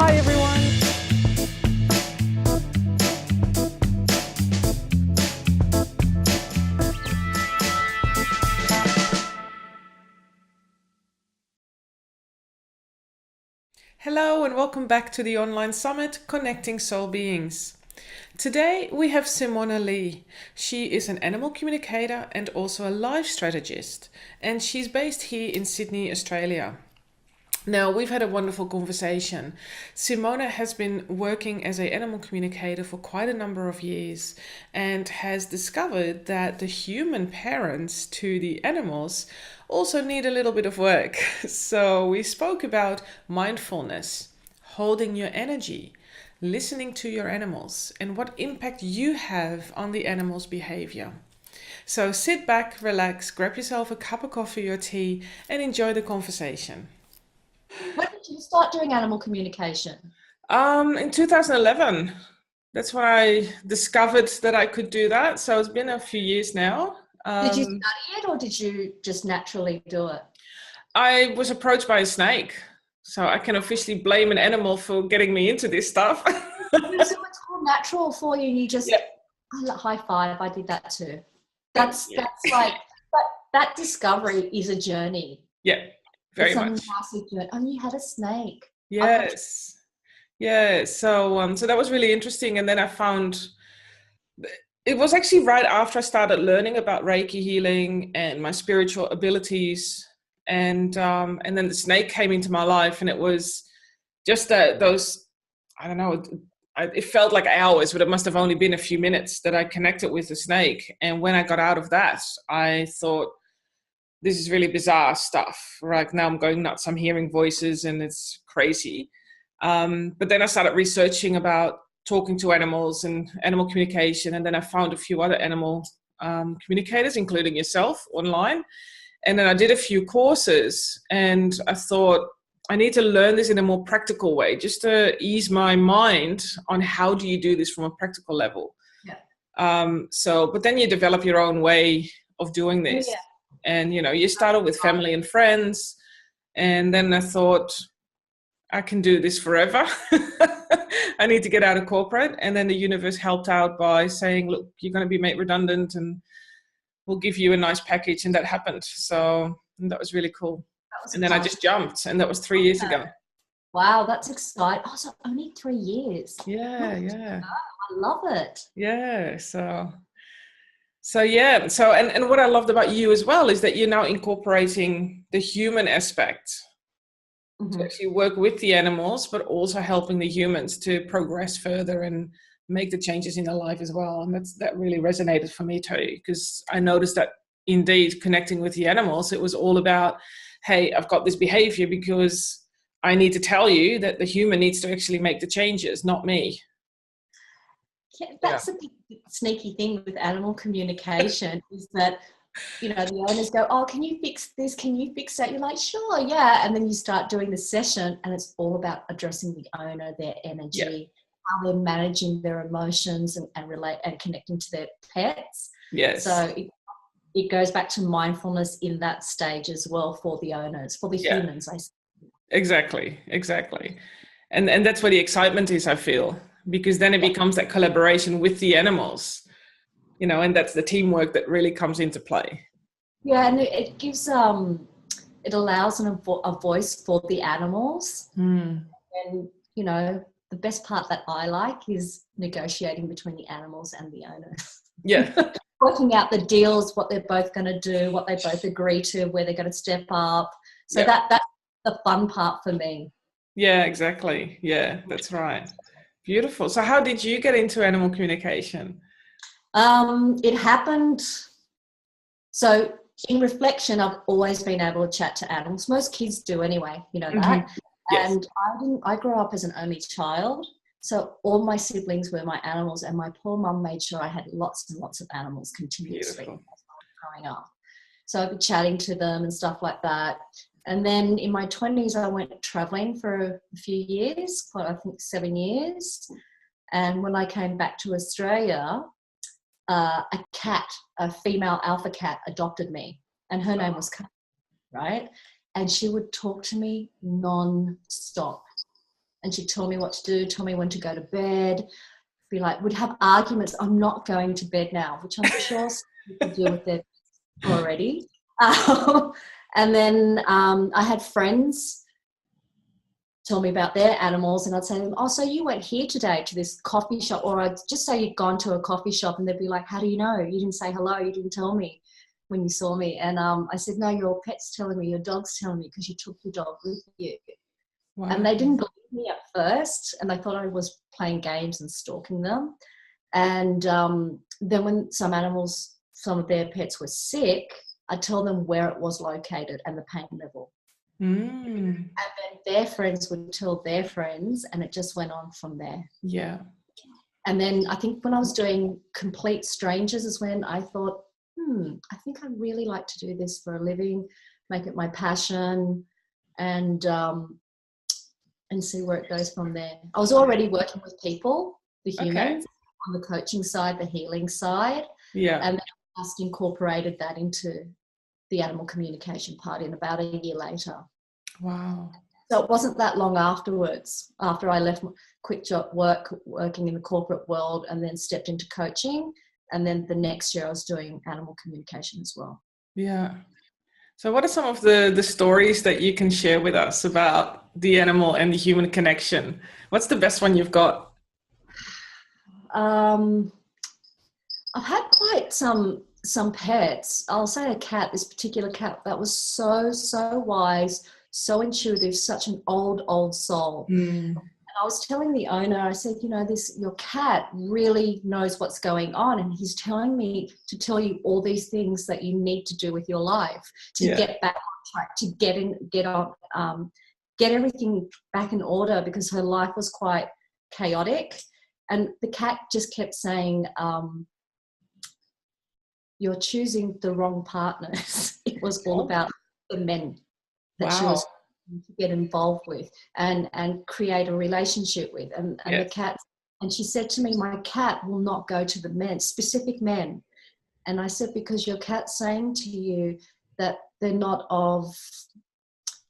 Hi everyone. Hello and welcome back to the online summit Connecting Soul Beings. Today we have Simonne Lee. She is an animal communicator and also a life strategist, and she's based here in Sydney, Australia. Now, we've had a wonderful conversation. Simonne has been working as an animal communicator for quite a number of years and has discovered that the human parents to the animals also need a little bit of work. So we spoke about mindfulness, holding your energy, listening to your animals, and what impact you have on the animal's behavior. So sit back, relax, grab yourself a cup of coffee or tea, and enjoy the conversation. When did you start doing animal communication? In 2011, that's when I discovered that I could do that. So it's been a few years now. Did you study it or did you just naturally do it? I was approached by a snake, so I can officially blame an animal for getting me into this stuff. So it's all natural for you. You just high five. I did that too. That's like, but that discovery is a journey. Yeah, very it's a much. massive journey. And you had a snake. Yes. Yeah. So that was really interesting. And then I found it was actually right after I started learning about Reiki healing and my spiritual abilities. And then the snake came into my life, and it was just those, I don't know, it felt like hours, but it must have only been a few minutes that I connected with the snake. And when I got out of that, I thought, this is really bizarre stuff. Right now I'm going nuts. I'm hearing voices and it's crazy. But then I started researching about talking to animals and animal communication. And then I found a few other animal communicators, including yourself, online. And then I did a few courses, and I thought, I need to learn this in a more practical way, just to ease my mind on how do you do this from a practical level. Yeah. But then you develop your own way of doing this. Yeah. And, you started with family and friends. And then I thought, I can do this forever. I need to get out of corporate. And then the universe helped out by saying, look, you're going to be made redundant and we'll give you a nice package. And that happened. So that was really cool. And then I just jumped, and that was 3 years ago. Wow, that's exciting. Oh, so only 3 years. Yeah. I love it. Yeah. So and what I loved about you as well is that you're now incorporating the human aspect to actually work with the animals, but also helping the humans to progress further and make the changes in their life as well. And that really resonated for me too, because I noticed that indeed connecting with the animals, it was all about, hey, I've got this behavior because I need to tell you that the human needs to actually make the changes, not me. Yeah, that's a big sneaky thing with animal communication is that, the owners go, oh, can you fix this? Can you fix that? You're like, sure, yeah. And then you start doing the session and it's all about addressing the owner, their energy, how they're managing their emotions and relate and connecting to their pets. Yes. So it goes back to mindfulness in that stage as well for the owners, for the humans, I say. Exactly. And that's where the excitement is, I feel, because then it becomes that collaboration with the animals, and that's the teamwork that really comes into play. Yeah, and it gives, it allows a voice for the animals. And, the best part that I like is negotiating between the animals and the owners. Yeah. Working out the deals, what they're both going to do, what they both agree to, where they're going to step up. So that's the fun part for me. Yeah, exactly. Yeah, that's right. Beautiful. So how did you get into animal communication? It happened. So in reflection, I've always been able to chat to animals. Most kids do anyway, that. Yes. And I grew up as an only child. So all my siblings were my animals, and my poor mum made sure I had lots and lots of animals continuously growing up. So I'd be chatting to them and stuff like that. And then in my 20s, I went traveling for a few years, I think 7 years. And when I came back to Australia, a cat, a female alpha cat, adopted me, and her name was Kate, right? And she would talk to me non-stop. and she'd tell me what to do, tell me when to go to bed, be like, would have arguments. I'm not going to bed now, which I'm sure some people do with their already. And then I had friends tell me about their animals, and I'd say to them, oh, so you went here today to this coffee shop, or I'd just say you'd gone to a coffee shop, and they'd be like, how do you know? You didn't say hello, you didn't tell me when you saw me. And I said, no, your pet's telling me, your dog's telling me, because you took your dog with you. Wow. And they didn't believe me at first, and they thought I was playing games and stalking them. And then when some of their pets were sick, I'd tell them where it was located and the pain level. And then their friends would tell their friends, and it just went on from there. Yeah. And then I think when I was doing complete strangers is when I thought, I think I'd really like to do this for a living, make it my passion, and see where it goes from there. I was already working with people, the humans, on the coaching side, the healing side. Yeah. And then I just incorporated that into the animal communication part in about a year later. Wow. So it wasn't that long afterwards, after I left quit job working in the corporate world, and then stepped into coaching. And then the next year I was doing animal communication as well. Yeah. So what are some of the stories that you can share with us about the animal and the human connection? What's the best one you've got? I've had quite some pets. I'll say a cat, this particular cat that was so wise, so intuitive, such an old soul. And I was telling the owner, I said, your cat really knows what's going on, and he's telling me to tell you all these things that you need to do with your life to get back on track, to get everything back in order, because her life was quite chaotic. And the cat just kept saying, you're choosing the wrong partners. It was all about the men that she was to get involved with and create a relationship with. And the cat, and she said to me, my cat will not go to the men, specific men. And I said, because your cat's saying to you that they're not of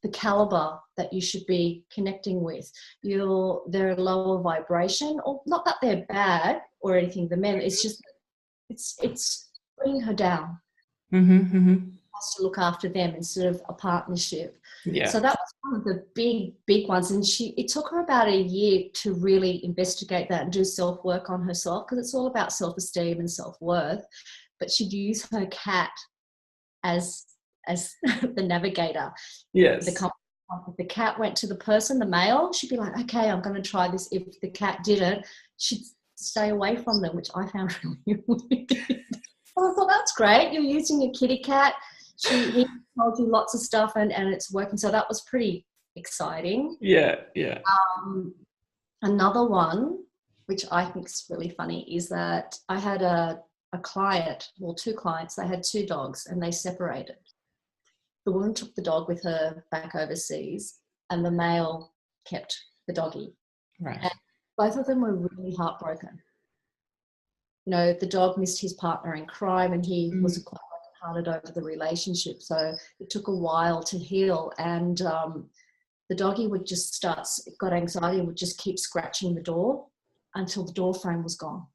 the caliber that you should be connecting with. They're a lower vibration, or not that they're bad or anything, the men, it's just, it's bringing her down. Has to look after them instead of a partnership. Yeah. So that was one of the big ones. And it took her about a year to really investigate that and do self-work on herself, because it's all about self-esteem and self-worth. But she'd use her cat as the navigator. Yes. If the cat went to the person, the male, she'd be like, okay, I'm going to try this. If the cat didn't, she'd stay away from them, which I found really weird. So I thought, that's great. You're using a kitty cat. He told you lots of stuff, and it's working. So that was pretty exciting. Yeah. Another one, which I think is really funny, is that I had a client, well, two clients. They had two dogs, and they separated. The woman took the dog with her back overseas, and the male kept the doggy. Right. And both of them were really heartbroken. The dog missed his partner in crime, and he was quite hearted over the relationship. So it took a while to heal. And the doggy would just got anxiety and would just keep scratching the door until the door frame was gone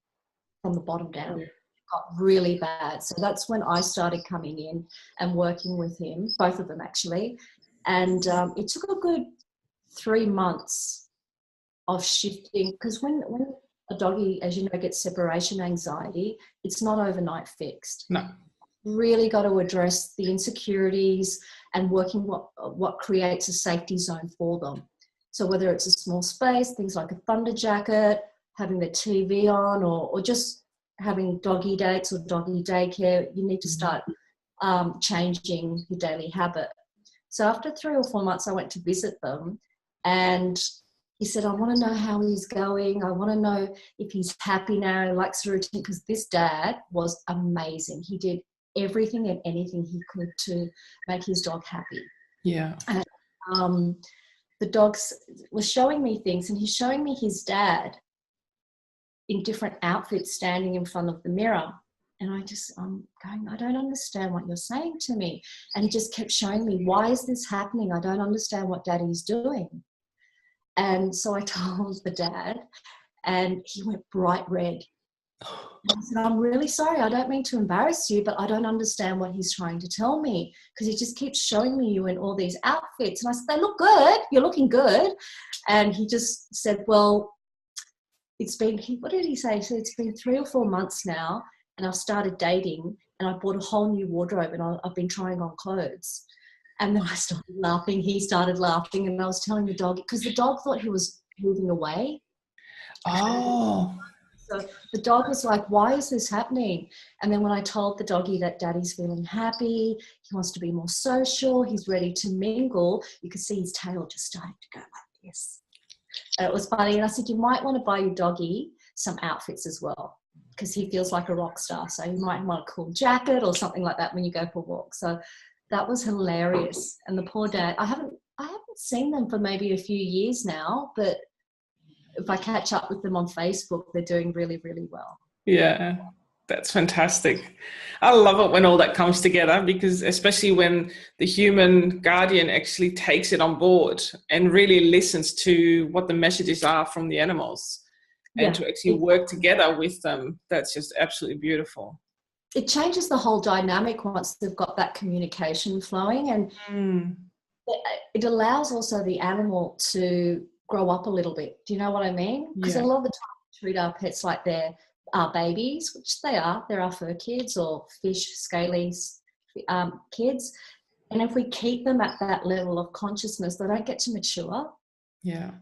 from the bottom down. It got really bad. So that's when I started coming in and working with him, both of them actually. And it took a good 3 months of shifting, because when a doggy, as you know, gets separation anxiety, it's not overnight fixed. No. Really got to address the insecurities and working what creates a safety zone for them. So whether it's a small space, things like a thunder jacket, having the TV on, or just having doggy dates or doggy daycare, you need to start changing your daily habit. So after 3 or 4 months, I went to visit them, and he said, I want to know how he's going. I want to know if he's happy now, he likes the routine, because this dad was amazing. He did everything and anything he could to make his dog happy. Yeah. And the dogs were showing me things, and he's showing me his dad in different outfits standing in front of the mirror. And I'm going, I don't understand what you're saying to me. And he just kept showing me, why is this happening? I don't understand what Daddy's doing. And so I told the dad, and he went bright red. And I said, I'm really sorry. I don't mean to embarrass you, but I don't understand what he's trying to tell me, because he just keeps showing me you in all these outfits. And I said, they look good. You're looking good. And he just said, well, it's been, what did he say? He said, it's been 3 or 4 months now, and I've started dating, and I bought a whole new wardrobe, and I've been trying on clothes. And then I started laughing. He started laughing, and I was telling the dog, because the dog thought he was moving away. Oh. So the dog was like, why is this happening? And then when I told the doggy that daddy's feeling happy, he wants to be more social, he's ready to mingle, you could see his tail just starting to go like this. And it was funny. And I said, you might want to buy your doggy some outfits as well, because he feels like a rock star. So you might want a cool jacket or something like that when you go for a walk. So that was hilarious. And the poor dad, I haven't seen them for maybe a few years now, but if I catch up with them on Facebook, they're doing really, really well. Yeah, that's fantastic. I love it when all that comes together, because especially when the human guardian actually takes it on board and really listens to what the messages are from the animals, and to actually work together with them. That's just absolutely beautiful. It changes the whole dynamic once they've got that communication flowing, and it allows also the animal to grow up a little bit. Do you know what I mean? Because a lot of the time we treat our pets like they're our babies, which they are. They're our fur kids or fish, scaly kids. And if we keep them at that level of consciousness, they don't get to mature. Yeah.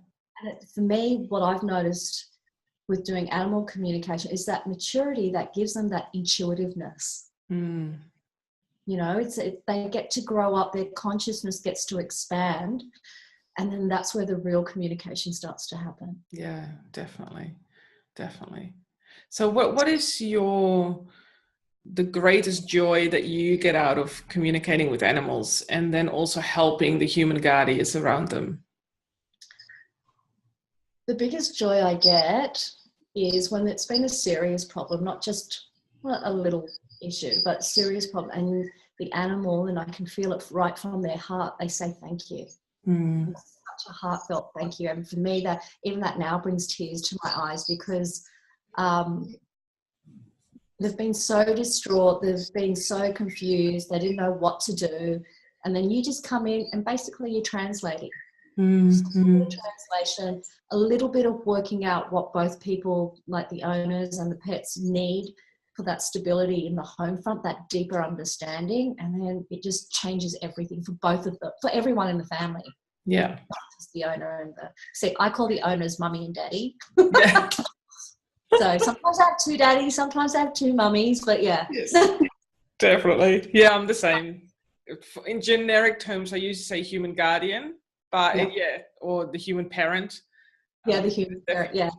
And for me, what I've noticed with doing animal communication is that maturity that gives them that intuitiveness. You know, they get to grow up, their consciousness gets to expand, and then that's where the real communication starts to happen. Yeah, definitely. So what is the greatest joy that you get out of communicating with animals, and then also helping the human guardians around them? The biggest joy I get is when it's been a serious problem, not just a little issue, but serious problem, and the animal, and I can feel it right from their heart, they say thank you. It's such a heartfelt thank you. And for me, that even that now brings tears to my eyes, because they've been so distraught, they've been so confused, they didn't know what to do, and then you just come in and basically you're translating. Translation, a little bit of working out what both people, like the owners and the pets, need for that stability in the home front, that deeper understanding, and then it just changes everything for both of them, for everyone in the family. Yeah. Not just the owner and I call the owners mummy and daddy. Yeah. So sometimes I have 2 daddies, sometimes I have 2 mummies, but yeah. Yes, definitely. Yeah, I'm the same. In generic terms, I usually say human guardian, but or the human parent. Yeah, the human parent, yeah.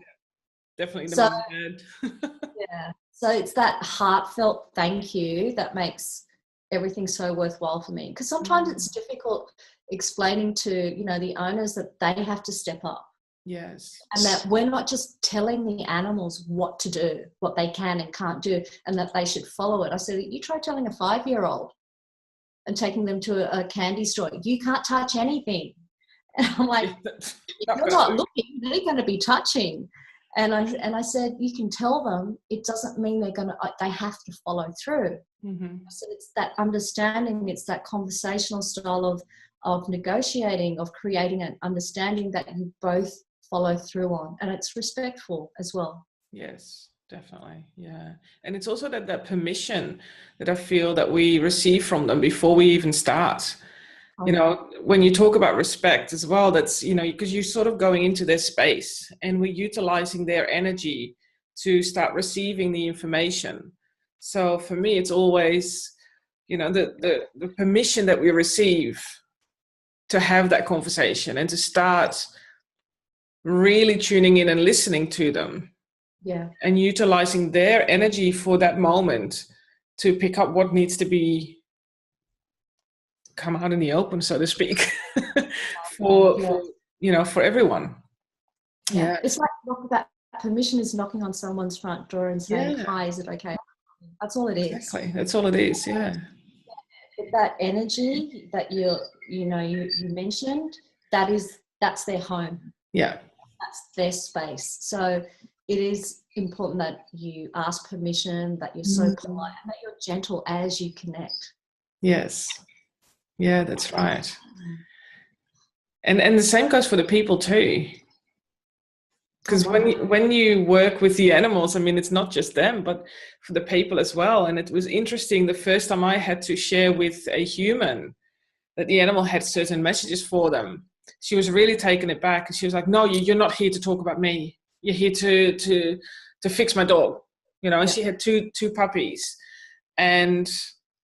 Definitely the mum and dad. Yeah. So it's that heartfelt thank you that makes everything so worthwhile for me. Because sometimes it's difficult explaining to, the owners that they have to step up. Yes. And that we're not just telling the animals what to do, what they can and can't do, and that they should follow it. I said, you try telling a 5-year-old and taking them to a candy store, you can't touch anything. And I'm like, if you're not looking, they're going to be touching. And I said, you can tell them, it doesn't mean they have to follow through. So it's that understanding, it's that conversational style of negotiating, of creating an understanding that you both follow through on, and it's respectful as well. Yes, definitely. Yeah. And it's also that permission that I feel that we receive from them before we even start. When you talk about respect as well, that's, because you're sort of going into their space and we're utilizing their energy to start receiving the information. So for me, it's always, the permission that we receive to have that conversation and to start really tuning in and listening to them. Yeah. And utilizing their energy for that moment to pick up what needs to be come out in the open, so to speak, for everyone. Yeah. It's like that permission is knocking on someone's front door and saying, hi, is it okay? That's all it is. Exactly. That's all it is. Yeah. That energy that you mentioned, that's their home. Yeah. That's their space. So it is important that you ask permission, that you're so polite, and that you're gentle as you connect. Yes. Yeah, that's right. And the same goes for the people too. Because when you work with the animals, I mean, it's not just them, but for the people as well. And it was interesting the first time I had to share with a human that the animal had certain messages for them. She was really taken aback, and she was like, "No, you're not here to talk about me. You're here to fix my dog." You know, and she had two puppies. And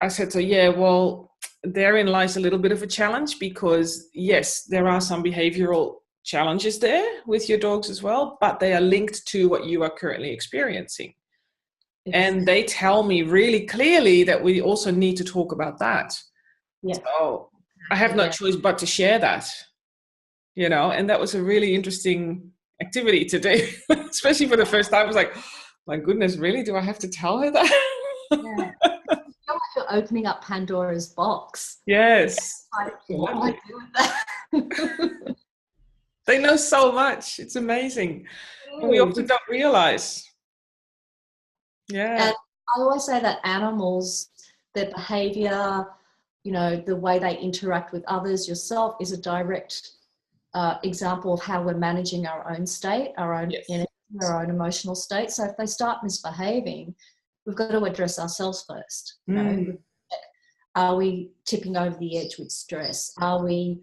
I said to her, "Yeah, well, therein lies a little bit of a challenge, because yes, there are some behavioral challenges there with your dogs as well, but they are linked to what you are currently experiencing." And they tell me really clearly that we also need to talk about that. So I have no choice but to share that, you know, and that was a really interesting activity to do, especially for the first time. I was like, my goodness, really? Do I have to tell her that? Yeah. I feel like you're opening up Pandora's box. Yes. What do I do with that? They know so much. It's amazing. And we often don't realize. Yeah. And I always say that animals, their behavior, you know, the way they interact with others, yourself, is a direct example of how we're managing our own state, our own energy, our own emotional state. So if they start misbehaving, we've got to address ourselves first. You know, are we tipping over the edge with stress? Are we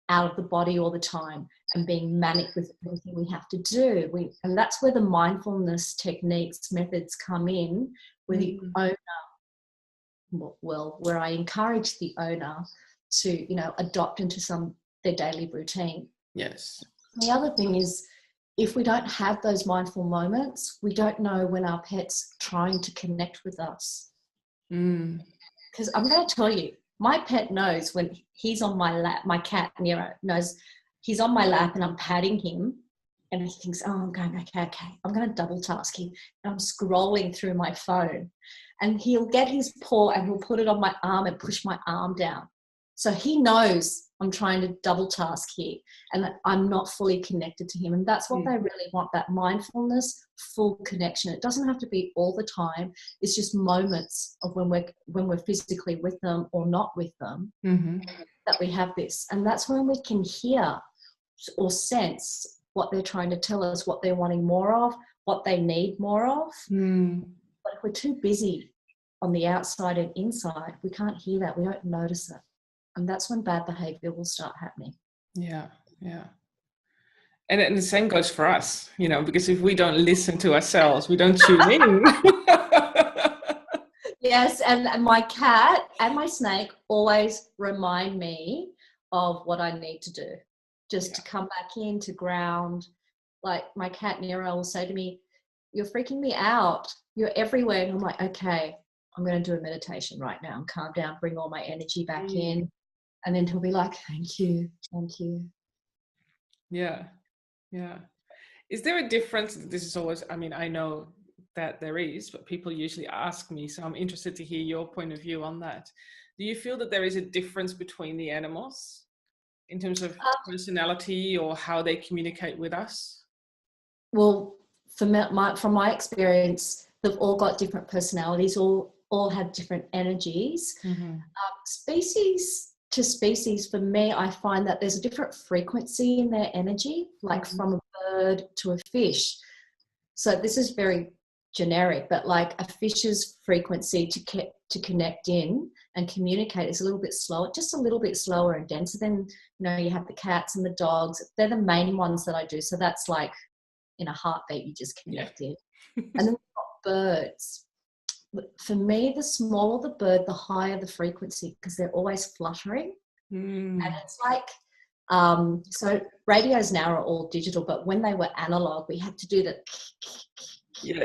out of the body all the time and being manic with everything we have to do? And that's where the mindfulness techniques, methods come in, where the owner, well, where I encourage the owner to, you know, adopt into their daily routine. Yes. The other thing is, if we don't have those mindful moments, we don't know when our pet's trying to connect with us. Because I'm going to tell you, my pet knows when he's on my lap. My cat, Nero, knows he's on my lap and I'm patting him, and he thinks, oh, I'm going, okay, I'm going to double task him. And I'm scrolling through my phone, and he'll get his paw and he'll put it on my arm and push my arm down. So he knows I'm trying to double task here and that I'm not fully connected to him. And that's what they really want, that mindfulness, full connection. It doesn't have to be all the time. It's just moments of when we're physically with them or not with them, that we have this. And that's when we can hear or sense what they're trying to tell us, what they're wanting more of, what they need more of. But if we're too busy on the outside and inside, we can't hear that. We don't notice it. And that's when bad behavior will start happening. Yeah. And the same goes for us, you know, because if we don't listen to ourselves, we don't tune in. Yes, and my cat and my snake always remind me of what I need to do, just to come back in, to ground. Like my cat Nero will say to me, "You're freaking me out. You're everywhere." And I'm like, okay, I'm going to do a meditation right now and calm down, bring all my energy back in. And then he'll be like, thank you. Yeah. Is there a difference? This is always, I mean, I know that there is, but people usually ask me, so I'm interested to hear your point of view on that. Do you feel that there is a difference between the animals in terms of personality or how they communicate with us? Well, from my experience, they've all got different personalities, all have different energies. Species to species, for me, I find that there's a different frequency in their energy, like from a bird to a fish. So this is very generic, but like a fish's frequency to connect in and communicate is a little bit slower, just a little bit slower and denser. Then, you know, you have the cats and the dogs. They're the main ones that I do. So that's like in a heartbeat, you just connect in. And then we've got birds. For me, the smaller the bird, the higher the frequency, because they're always fluttering. And it's like, so radios now are all digital, but when they were analog, we had to do the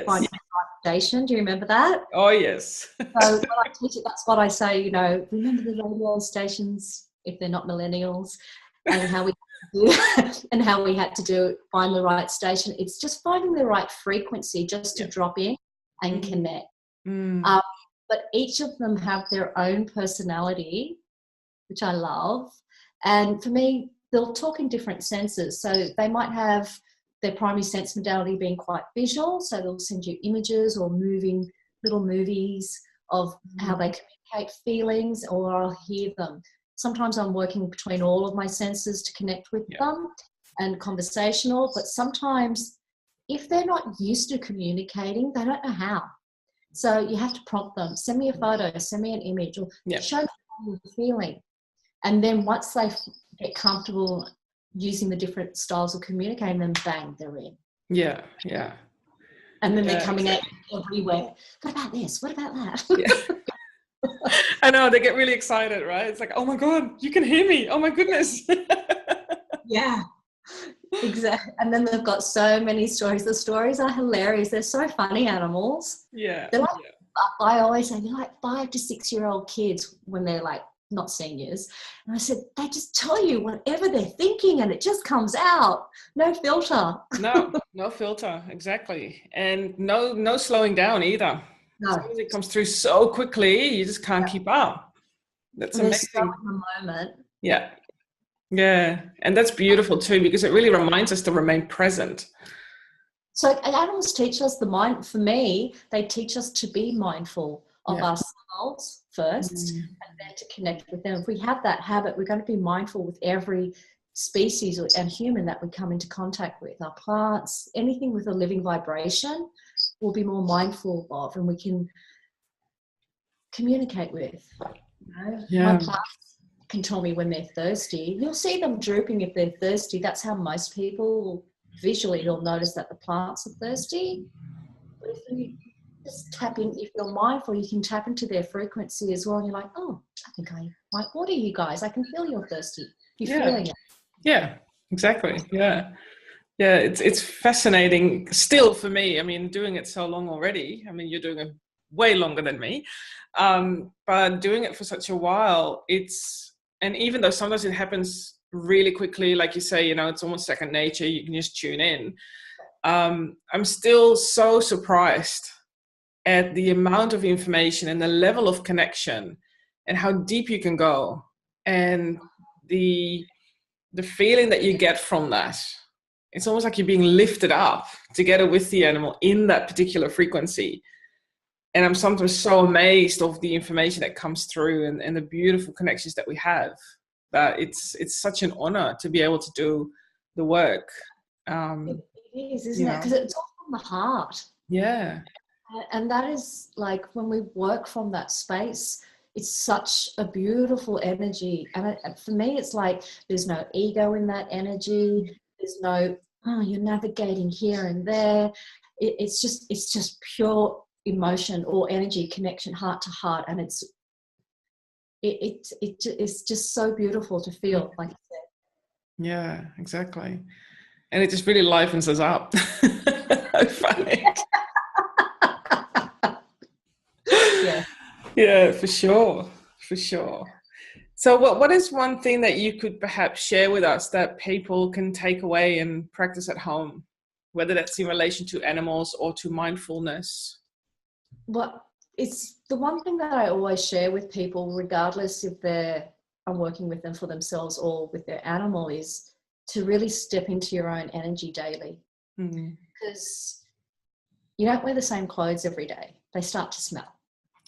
find the right station. Do you remember that? Oh, yes. So when I teach it, that's what I say, you know, remember the radio stations, if they're not millennials, and how we had to do find the right station. It's just finding the right frequency just to drop in and connect. But each of them have their own personality, which I love. And for me, they'll talk in different senses. So they might have their primary sense modality being quite visual. So they'll send you images or moving little movies of how they communicate feelings, or I'll hear them. Sometimes I'm working between all of my senses to connect with them, and conversational, but sometimes if they're not used to communicating, they don't know how. So you have to prompt them, send me a photo, send me an image, or show me how you're feeling. And then once they get comfortable using the different styles of communicating, then bang, they're in. Yeah. And then they're coming out everywhere. What about this? What about that? Yeah. I know, they get really excited, right? It's like, oh my God, you can hear me. Oh my goodness. Yeah, exactly. And then they've got so many stories. The stories are hilarious. They're so funny animals. Yeah. They're like, I always say they're like 5 to 6 year old kids when they're like not seniors. And I said, they just tell you whatever they're thinking and it just comes out. No filter. No filter. Exactly. And no slowing down either. No. Sometimes it comes through so quickly, you just can't keep up. That's amazing. They're so in the moment. Yeah. Yeah. And that's beautiful too, because it really reminds us to remain present. So animals teach us the mind. For me, they teach us to be mindful of ourselves first, and then to connect with them. If we have that habit, we're going to be mindful with every species and human that we come into contact with. Our plants, anything with a living vibration, we'll be more mindful of, and we can communicate with. My plants can tell me when they're thirsty. You'll see them drooping if they're thirsty. That's how most people visually will notice that the plants are thirsty. But if you just tap in, if you're mindful, you can tap into their frequency as well. And you're like, oh, I think I might water you guys. I can feel you're thirsty. You're feeling it. Yeah, exactly. Yeah. Yeah, it's fascinating still for me. I mean, doing it so long already. I mean, you're doing it way longer than me. But doing it for such a while, and even though sometimes it happens really quickly, like you say, it's almost second nature, you can just tune in. I'm still so surprised at the amount of information and the level of connection and how deep you can go, and the feeling that you get from that. It's almost like you're being lifted up together with the animal in that particular frequency. And I'm sometimes so amazed of the information that comes through, and the beautiful connections that we have, that it's such an honor to be able to do the work. It is, isn't it? Because it's all from the heart. Yeah. And that is like when we work from that space, it's such a beautiful energy. And for me, it's like there's no ego in that energy. There's no, you're navigating here and there. It's just pure emotion or energy connection, heart to heart. And it's just so beautiful to feel, like you said. Yeah, exactly. And it just really livens us up. I find. Yeah, for sure. So what is one thing that you could perhaps share with us that people can take away and practice at home, whether that's in relation to animals or to mindfulness? Well, it's the one thing that I always share with people, regardless if I'm working with them for themselves or with their animal, is to really step into your own energy daily. Because you don't wear the same clothes every day. They start to smell.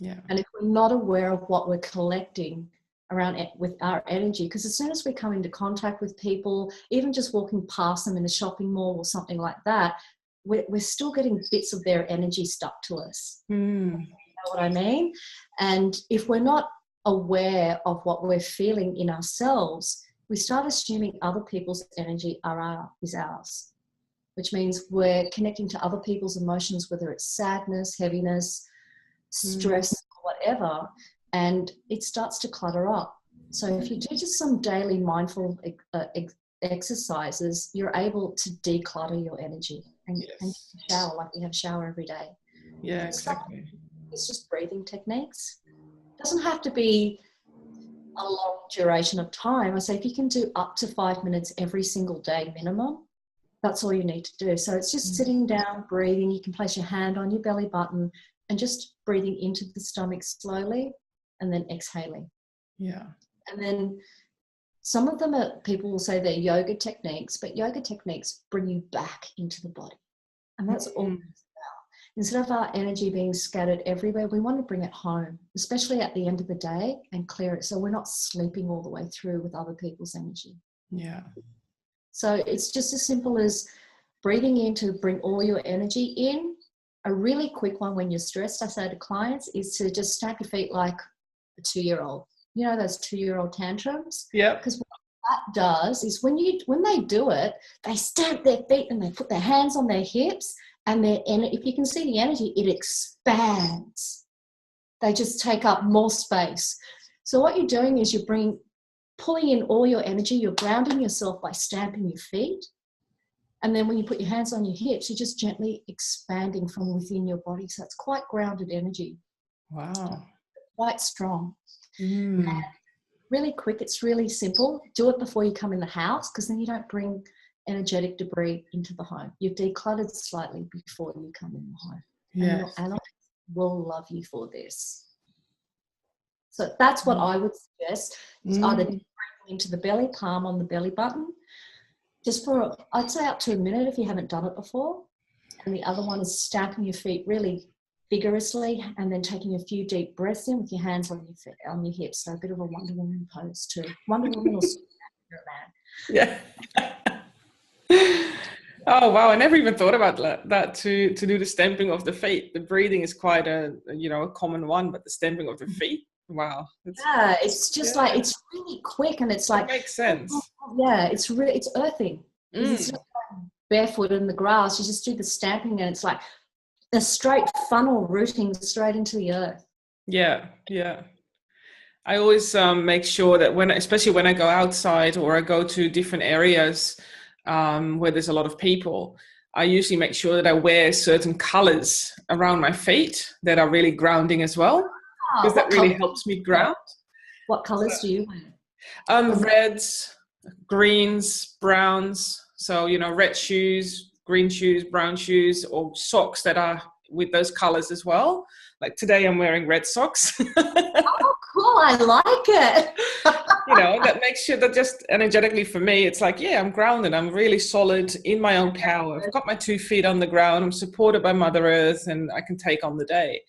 Yeah. And if we're not aware of what we're collecting around it with our energy, because as soon as we come into contact with people, even just walking past them in a shopping mall or something like that, we're still getting bits of their energy stuck to us. You know what I mean? And if we're not aware of what we're feeling in ourselves, we start assuming other people's energy is ours, which means we're connecting to other people's emotions, whether it's sadness, heaviness, stress, or whatever, and it starts to clutter up. So if you do just some daily mindful exercises, you're able to declutter your energy and shower, like we have a shower every day. Yeah, exactly. It's just breathing techniques. It doesn't have to be a long duration of time. I say if you can do up to 5 minutes every single day minimum, that's all you need to do. So it's just sitting down, breathing. You can place your hand on your belly button and just breathing into the stomach slowly and then exhaling. Yeah. And then Some of them are, people will say they're yoga techniques, but yoga techniques bring you back into the body. And that's all it's about. Instead of our energy being scattered everywhere, we want to bring it home, especially at the end of the day, and clear it so we're not sleeping all the way through with other people's energy. Yeah. So it's just as simple as breathing in to bring all your energy in. A really quick one when you're stressed, I say to clients, is to just stamp your feet like a 2-year-old. You know those 2-year-old tantrums? Yeah. Because what that does is when they do it, they stamp their feet and they put their hands on their hips, and if you can see the energy, it expands. They just take up more space. So what you're doing is you're pulling in all your energy, you're grounding yourself by stamping your feet. And then when you put your hands on your hips, you're just gently expanding from within your body. So it's quite grounded energy. Wow. Quite strong. Mm. And really quick, it's really simple. Do it before you come in the house, because then you don't bring energetic debris into the home. You've decluttered slightly before you come in the home. Yes. And your animals will love you for this. So that's what I would suggest. It's either bring into the belly, palm on the belly button, just for, I'd say up to a minute if you haven't done it before. And the other one is stamping your feet really vigorously and then taking a few deep breaths in with your hands on your hips. So a bit of a Wonder Woman pose too. Wonder Woman or Superman. Yeah. Oh wow! I never even thought about that. To do the stamping of the feet. The breathing is quite a common one, but the stamping of the feet. Wow. Yeah, it's just like, it's really quick, and it's like, it makes sense. Yeah, it's earthing. It's not barefoot in the grass. You just do the stamping, and it's like a straight funnel rooting straight into the earth. Yeah. I always make sure that especially when I go outside or I go to different areas where there's a lot of people, I usually make sure that I wear certain colors around my feet that are really grounding as well, because that really helps me ground. What colors do you wear? Reds, greens, browns. So, red shoes, green shoes, brown shoes, or socks that are with those colors as well. Like today I'm wearing red socks. Oh, cool. I like it. That makes sure that just energetically for me, it's like, yeah, I'm grounded. I'm really solid in my own power. I've got my 2 feet on the ground. I'm supported by Mother Earth, and I can take on the day.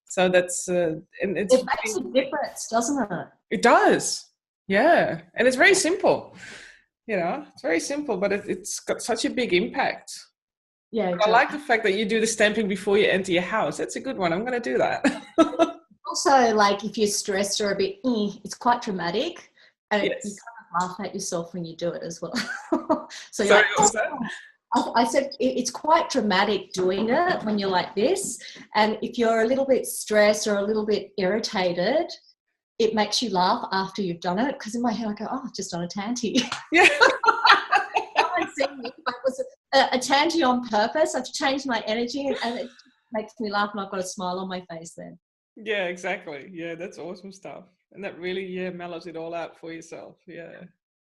So that's, and it makes a difference, doesn't it? It does. Yeah. And it's very simple. It's very simple, but it's got such a big impact. Yeah, exactly. I like the fact that you do the stamping before you enter your house. That's a good one. I'm going to do that. Also, like if you're stressed or a bit, it's quite dramatic, and you kind of laugh at yourself when you do it as well. So you're like, what was that? I said it's quite dramatic doing it when you're like this, and if you're a little bit stressed or a little bit irritated, it makes you laugh after you've done it, because in my head I go, I've just done a tanty. Yeah. No one's seen me, but it was a tanty on purpose. I've changed my energy, and it makes me laugh, and I've got a smile on my face then. Yeah, exactly. Yeah, that's awesome stuff. And that really, mellows it all out for yourself. Yeah,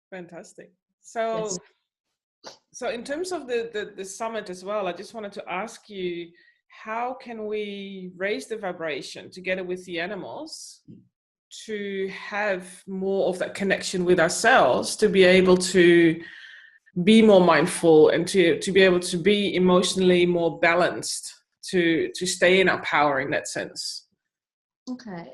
fantastic. So, Yes. So in terms of the summit as well, I just wanted to ask you, how can we raise the vibration together with the animals to have more of that connection with ourselves, to be able to be more mindful and to be able to be emotionally more balanced, to stay in our power in that sense? Okay.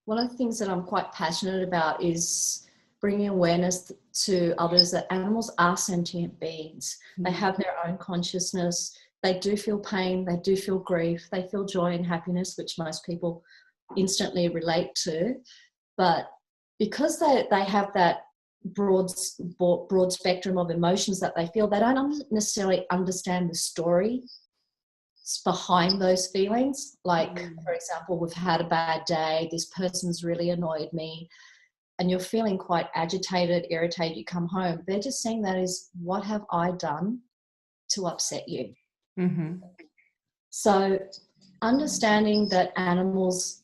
One of the things that I'm quite passionate about is bringing awareness to others that animals are sentient beings. They have their own consciousness. They do feel pain. They do feel grief. They feel joy and happiness, which most people instantly relate to. But because they have that broad spectrum of emotions that they feel, they don't necessarily understand the story behind those feelings. Like, for example, we've had a bad day, this person's really annoyed me, and you're feeling quite agitated, irritated, you come home. They're just seeing that as, what have I done to upset you? Mm-hmm. So understanding that animals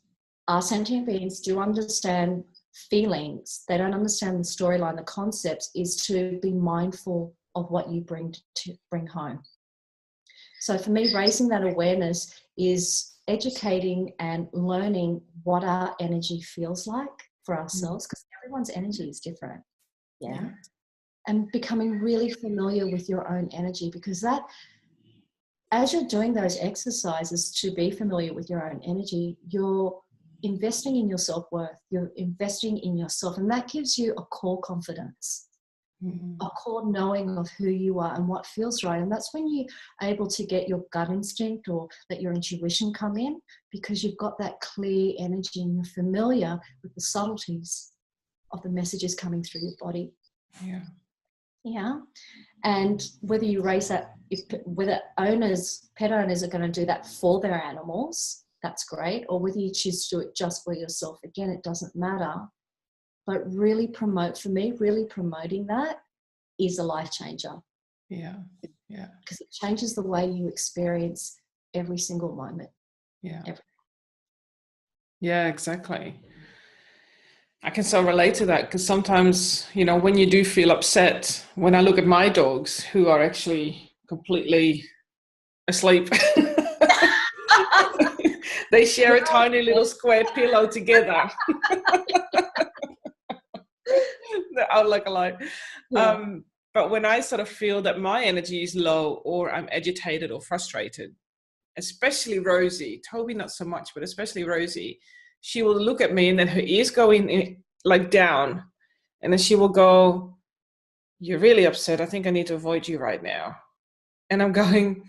are sentient beings, do understand feelings, they don't understand the storyline, the concepts, is to be mindful of what you bring home. So for me, raising that awareness is educating and learning what our energy feels like, for ourselves, because everyone's energy is different. Yeah. And becoming really familiar with your own energy, because that, as you're doing those exercises to be familiar with your own energy, you're investing in your self-worth, you're investing in yourself, and that gives you a core confidence, a core knowing of who you are and what feels right. And that's when you're able to get your gut instinct or let your intuition come in, because you've got that clear energy and you're familiar with the subtleties of the messages coming through your body. Yeah. And whether you raise that, whether pet owners are going to do that for their animals, that's great. Or whether you choose to do it just for yourself, again, it doesn't matter. But really promoting that is a life changer. Yeah. Because it changes the way you experience every single moment. Yeah, exactly. I can so relate to that, because sometimes, when you do feel upset, when I look at my dogs who are actually completely asleep, they share a tiny little square pillow together. They're out like a light. But when I sort of feel that my energy is low, or I'm agitated or frustrated, especially Rosie, Toby not so much, but especially Rosie, she will look at me and then her ears go in like down, and then she will go, "You're really upset. I think I need to avoid you right now." And I'm going,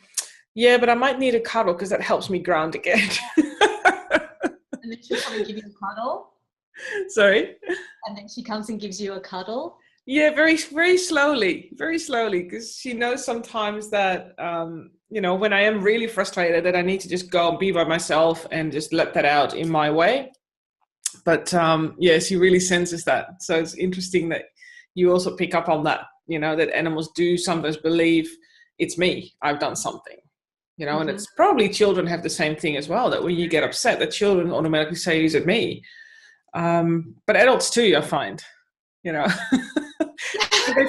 "Yeah, but I might need a cuddle, because that helps me ground again." And then she'll come and give you a cuddle. Sorry? And then she comes and gives you a cuddle. Yeah, very, very slowly, because she knows sometimes that, when I am really frustrated, that I need to just go and be by myself and just let that out in my way. But she really senses that. So it's interesting that you also pick up on that, that animals do sometimes believe it's me, I've done something, and it's probably children have the same thing as well, that when you get upset, the children automatically say, "Is it me?" But adults too, I find, they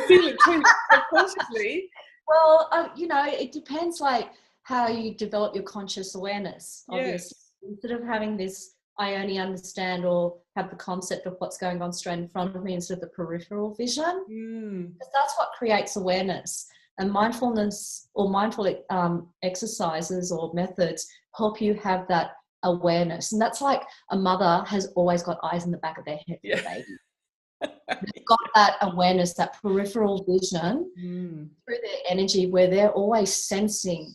feel it too subconsciously. Well, it depends like how you develop your conscious awareness, obviously. Yes. Instead of having this, I only understand or have the concept of what's going on straight in front of me instead of the peripheral vision. Because that's what creates awareness. And mindfulness or mindful exercises or methods help you have that awareness. And that's like a mother has always got eyes in the back of their head for the baby. They've got that awareness, that peripheral vision through their energy, where they're always sensing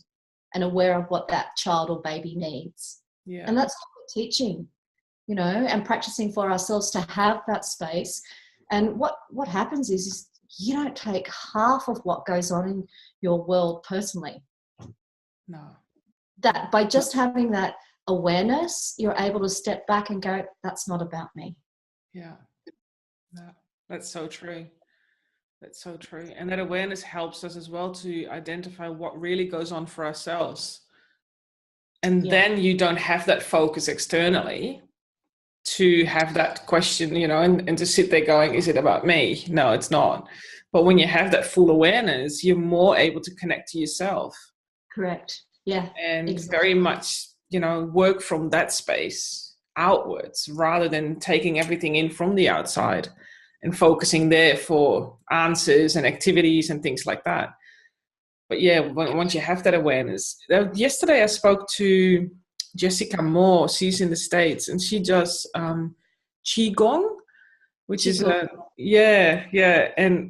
and aware of what that child or baby needs. And that's what we're teaching, and practicing for ourselves to have that space. And what happens is you don't take half of what goes on in your world personally. No. That by just having that awareness, you're able to step back and go, that's not about me. Yeah. No, that's so true. That's so true. And that awareness helps us as well to identify what really goes on for ourselves. And then you don't have that focus externally to have that question, and to sit there going, is it about me? No, it's not. But when you have that full awareness, you're more able to connect to yourself. Correct. Yeah. And very much, work from that space outwards, rather than taking everything in from the outside and focusing there for answers and activities and things like that. But once you have that awareness, yesterday I spoke to Jessica Moore. She's in the States, and she does Qigong, which is and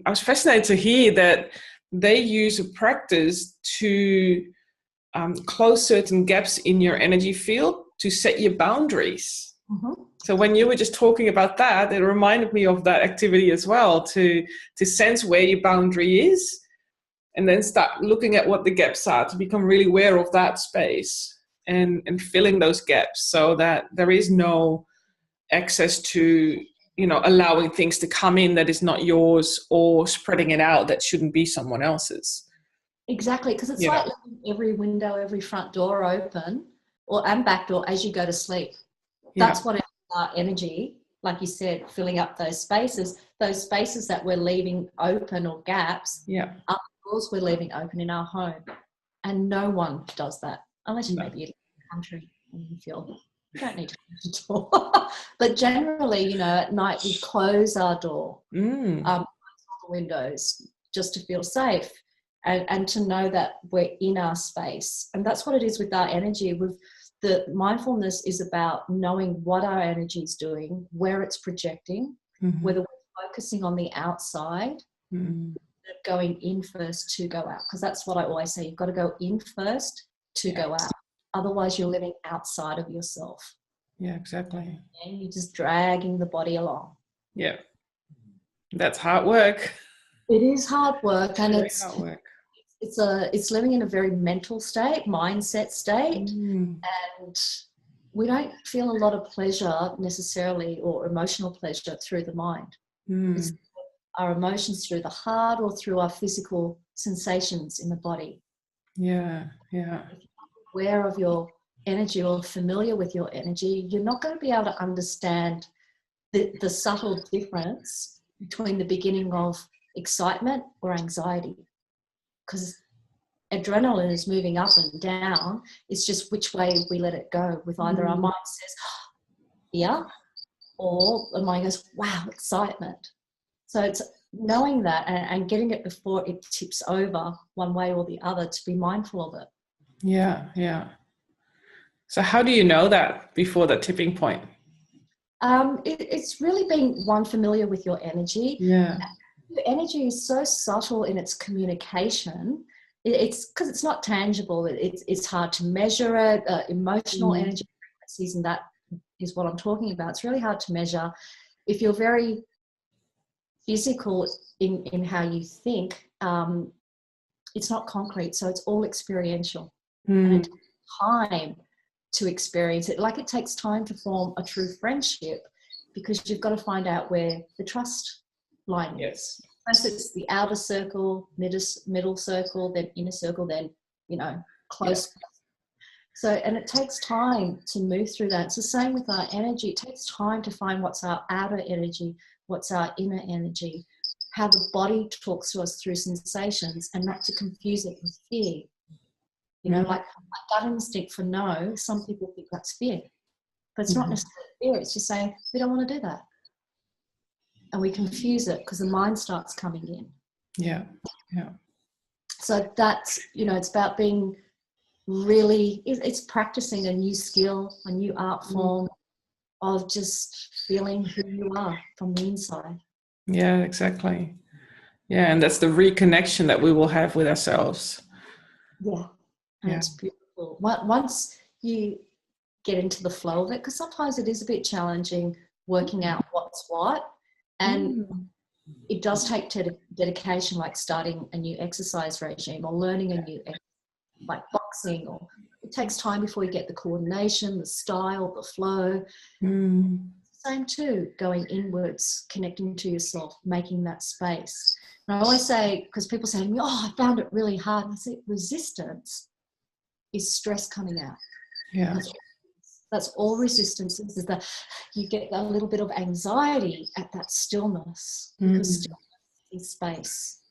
I was fascinated to hear that they use a practice to close certain gaps in your energy field to set your boundaries. So when you were just talking about that, it reminded me of that activity as well, to sense where your boundary is, and then start looking at what the gaps are, to become really aware of that space and filling those gaps, so that there is no access to, allowing things to come in that is not yours, or spreading it out that shouldn't be someone else's. Exactly, because it's like leaving every window, every front door open, and back door as you go to sleep. That's what our energy, like you said, filling up those spaces that we're leaving open or gaps, are the doors we're leaving open in our home. And no one does that, unless you maybe in the country and you feel We don't need to close the door. But generally, you know, at night we close our door, the windows, just to feel safe and to know that we're in our space. And that's what it is with our energy. With the mindfulness is about knowing what our energy is doing, where it's projecting, whether we're focusing on the outside, going in first to go out. Because that's what I always say, you've got to go in first to go out. Otherwise, you're living outside of yourself. Yeah, exactly. And you're just dragging the body along. Yeah. That's hard work. It is hard work, and hard work. It's living in a very mental state, mindset state, and we don't feel a lot of pleasure necessarily, or emotional pleasure, through the mind. It's our emotions through the heart or through our physical sensations in the body. Yeah. If you're aware of your energy or familiar with your energy, you're not going to be able to understand the subtle difference between the beginning of excitement or anxiety, because adrenaline is moving up and down. It's just which way we let it go. With either our mind says fear, or the mind goes, wow, excitement. So it's knowing that and getting it before it tips over one way or the other, to be mindful of it. Yeah. So how do you know that before the tipping point? It's really being familiar with your energy. Yeah. Your energy is so subtle in its communication. It's because it's not tangible. It's hard to measure it. Emotional energy frequencies, and that is what I'm talking about. It's really hard to measure. If you're very physical in how you think, it's not concrete, so it's all experiential. And it takes time to experience it. Like it takes time to form a true friendship, because you've got to find out where the trust line is. First it's the outer circle, middle circle, then inner circle, then, you know, close. So, and it takes time to move through that. It's the same with our energy. It takes time to find what's our outer energy, what's our inner energy, how the body talks to us through sensations, and not to confuse it with fear. You know, like gut instinct for no, some people think that's fear. But it's not necessarily fear, it's just saying, we don't want to do that. And we confuse it because the mind starts coming in. Yeah. So that's, you know, it's about being really, it's practicing a new skill, a new art form of just feeling who you are from the inside. Yeah, exactly. Yeah, and that's the reconnection that we will have with ourselves. Yeah, and it's beautiful. Once you get into the flow of it, because sometimes it is a bit challenging working out what's what, and it does take dedication, like starting a new exercise regime or learning a new, like boxing, or it takes time before you get the coordination, the style, the flow. Same too, going inwards, connecting to yourself, making that space. And I always say, because people say to me, oh, I found it really hard. And I say, resistance is stress coming out. Yeah. That's all resistance is, that you get a little bit of anxiety at that stillness, because stillness is space.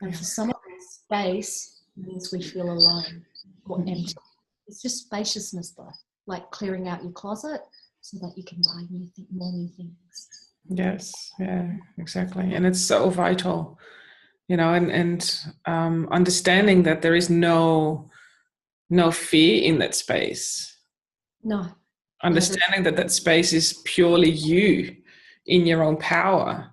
And for some of us, space means we feel alone or empty. It's just spaciousness though, like clearing out your closet so that you can buy more new things. Yes, yeah, exactly. And it's so vital, you know, and understanding that there is no fear in that space. No. Understanding that space is purely you in your own power.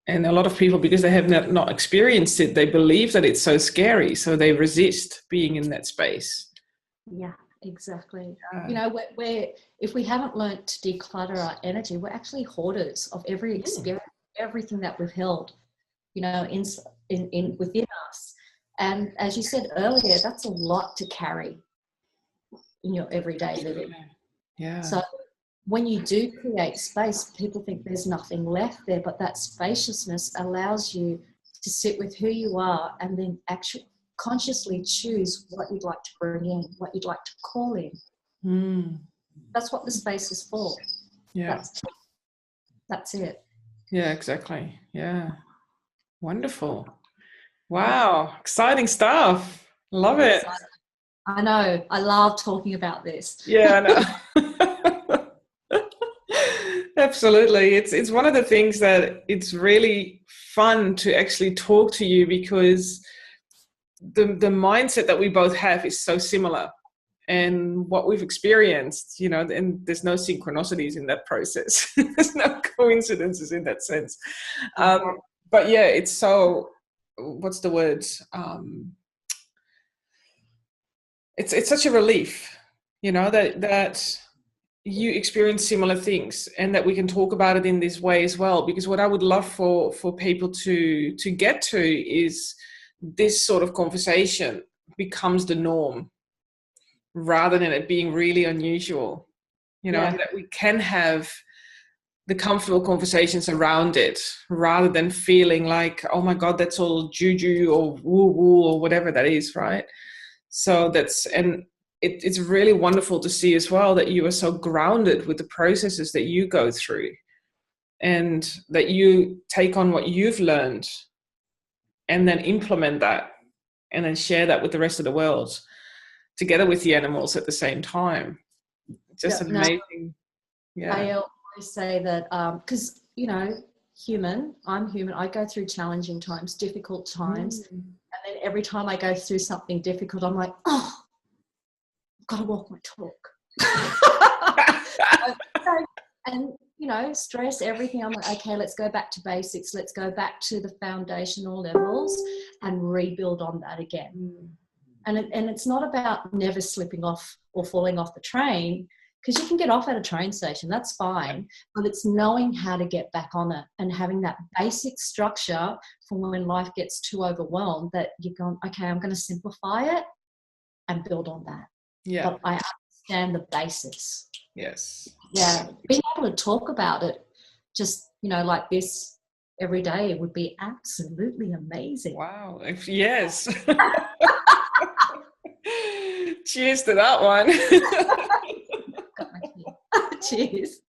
And a lot of people, because they have not experienced it, they believe that it's so scary, so they resist being in that space. Yeah, exactly. You know, we're if we haven't learned to declutter our energy, we're actually hoarders of every experience, everything that we've held, you know, in within us. And as you said earlier, that's a lot to carry in your everyday living. Yeah. So when you do create space, people think there's nothing left there, but that spaciousness allows you to sit with who you are and then actually consciously choose what you'd like to bring in, what you'd like to call in. That's what the space is for. Yeah. That's it. Yeah, exactly. Yeah. Wonderful. Wow. Exciting stuff. Love it. I know. I love talking about this. Yeah, I know. Absolutely. It's one of the things that it's really fun to actually talk to you, because the mindset that we both have is so similar, and what we've experienced, you know, and there's no synchronicities in that process. There's no coincidences in that sense. But yeah, it's so, what's the word? It's such a relief, you know, that you experience similar things, and that we can talk about it in this way as well. Because what I would love for people to get to is this sort of conversation becomes the norm, rather than it being really unusual, you know, and that we can have the comfortable conversations around it, rather than feeling like, oh my God, that's all juju or woo woo or whatever that is, right? So it's really wonderful to see as well that you are so grounded with the processes that you go through, and that you take on what you've learned and then implement that, and then share that with the rest of the world, together with the animals at the same time. Just an amazing. Yeah. I always say that because, you know, I'm human. I go through challenging times, difficult times. And then every time I go through something difficult, I'm like, oh, I've got to walk my talk. And, you know, stress, everything. I'm like, okay, let's go back to basics. Let's go back to the foundational levels and rebuild on that again. And it's not about never slipping off or falling off the train, because you can get off at a train station, that's fine, but it's knowing how to get back on it and having that basic structure for when life gets too overwhelmed, that you're going, okay, I'm going to simplify it and build on that. Yeah. But I understand the basis. Yes. Yeah. Being able to talk about it just, you know, like this every day would be absolutely amazing. Wow. Yes. Cheers to that one. Got my tea. Cheers.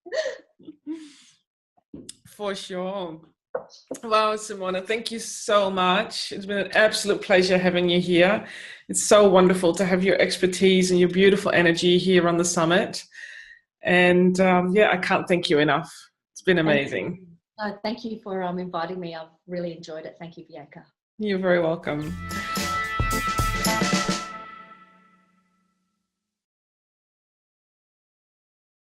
For sure. Wow, Simonne, thank you so much. It's been an absolute pleasure having you here. It's so wonderful to have your expertise and your beautiful energy here on the summit. And I can't thank you enough. It's been amazing. Thank you for inviting me. I've really enjoyed it. Thank you, Bianca. You're very welcome.